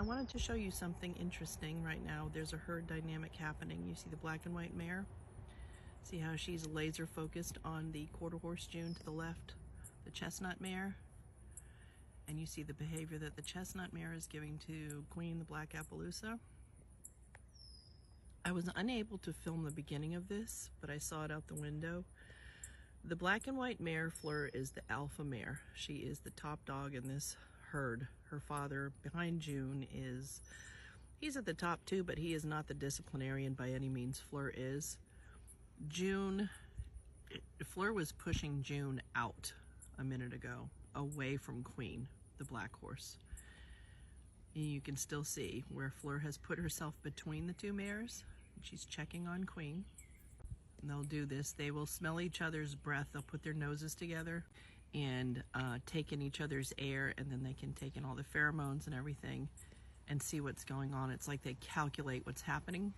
wanted to show you something interesting right now. There's a herd dynamic happening. You see the black and white mare? See how she's laser focused on the quarter horse June to the left, the chestnut mare? And you see the behavior that the chestnut mare is giving to Queen, the black Appaloosa. I was unable to film the beginning of this, but I saw it out the window. The black and white mare, Fleur, is the alpha mare. She is the top dog in this herd. Her father behind June he's at the top too, but he is not the disciplinarian by any means. Fleur is. Fleur was pushing June out a minute ago, away from Queen, the black horse. And you can still see where Fleur has put herself between the two mares. She's checking on Queen. And they'll do this. They will smell each other's breath. They'll put their noses together and take in each other's air, and then they can take in all the pheromones and everything and see what's going on. It's like they calculate what's happening.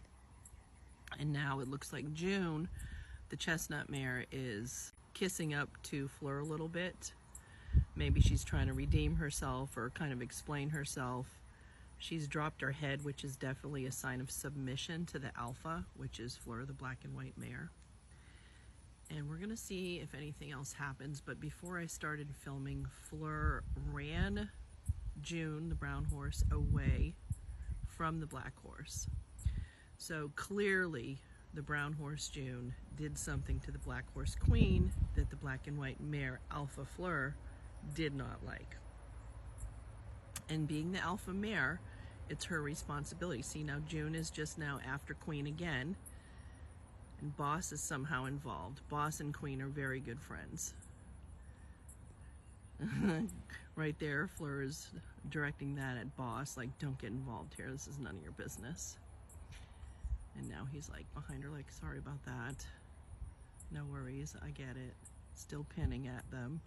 And now it looks like June, the chestnut mare, is kissing up to Fleur a little bit. Maybe she's trying to redeem herself or kind of explain herself. She's dropped her head, which is definitely a sign of submission to the alpha, which is Fleur, the black and white mare. And we're gonna see if anything else happens, but before I started filming, Fleur ran June, the brown horse, away from the black horse. So clearly the brown horse June did something to the black horse Queen that the black and white mare alpha Fleur did not like. And being the alpha mare, it's her responsibility. See, now June is just now after Queen again, and Boss is somehow involved. Boss and Queen are very good friends. Right there, Fleur is directing that at Boss, like, don't get involved here, this is none of your business. And now he's like behind her, like, sorry about that. No worries, I get it. Still pinning at them.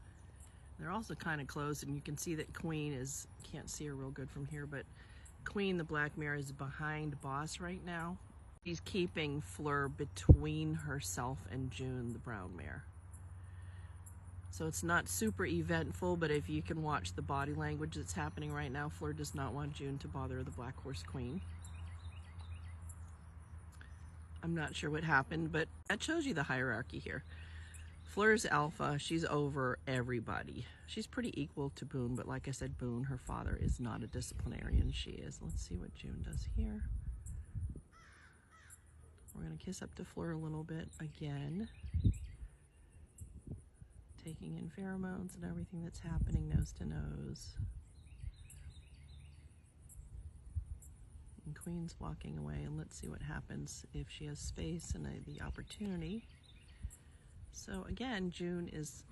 They're also kind of close, and you can see that Queen is, can't see her real good from here, but Queen, the black mare, is behind Boss right now. She's keeping Fleur between herself and June, the brown mare. So it's not super eventful, but if you can watch the body language that's happening right now, Fleur does not want June to bother the black horse Queen. I'm not sure what happened, but that shows you the hierarchy here. Fleur's alpha, she's over everybody. She's pretty equal to Boone, but like I said, Boone, her father, is not a disciplinarian. She is. Let's see what June does here. We're gonna kiss up to Fleur a little bit again. Taking in pheromones and everything that's happening nose to nose. And Queen's walking away, and let's see what happens if she has space and the opportunity. So again, June is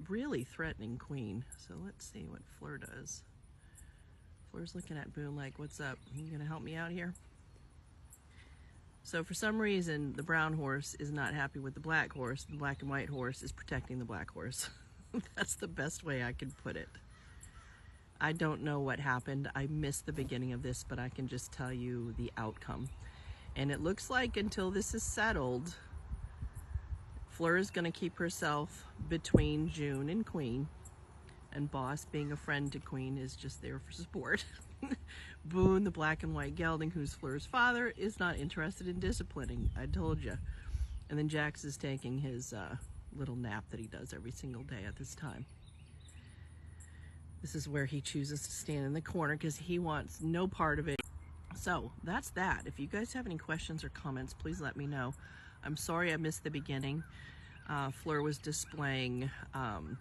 really threatening Queen. So let's see what Fleur does. Fleur's looking at Boone like, what's up? You gonna help me out here? So for some reason, the brown horse is not happy with the black horse. The black and white horse is protecting the black horse. That's the best way I could put it. I don't know what happened. I missed the beginning of this, but I can just tell you the outcome. And it looks like until this is settled, Fleur is going to keep herself between June and Queen, and Boss, being a friend to Queen, is just there for support. Boone, the black and white gelding, who's Fleur's father, is not interested in disciplining. I told you. And then Jax is taking his little nap that he does every single day at this time. This is where he chooses to stand in the corner because he wants no part of it. So that's that. If you guys have any questions or comments, please let me know. I'm sorry I missed the beginning. Fleur was displaying,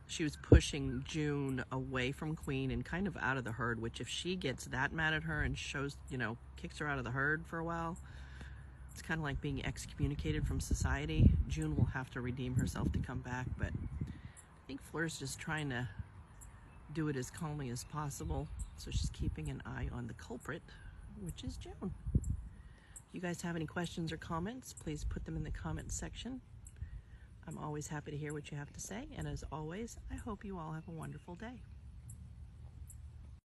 she was pushing June away from Queen and kind of out of the herd, which if she gets that mad at her and shows, you know, kicks her out of the herd for a while, it's kind of like being excommunicated from society. June will have to redeem herself to come back, but I think Fleur's just trying to do it as calmly as possible. So she's keeping an eye on the culprit, which is June. If you guys have any questions or comments, please put them in the comments section. I'm always happy to hear what you have to say, and as always, I hope you all have a wonderful day.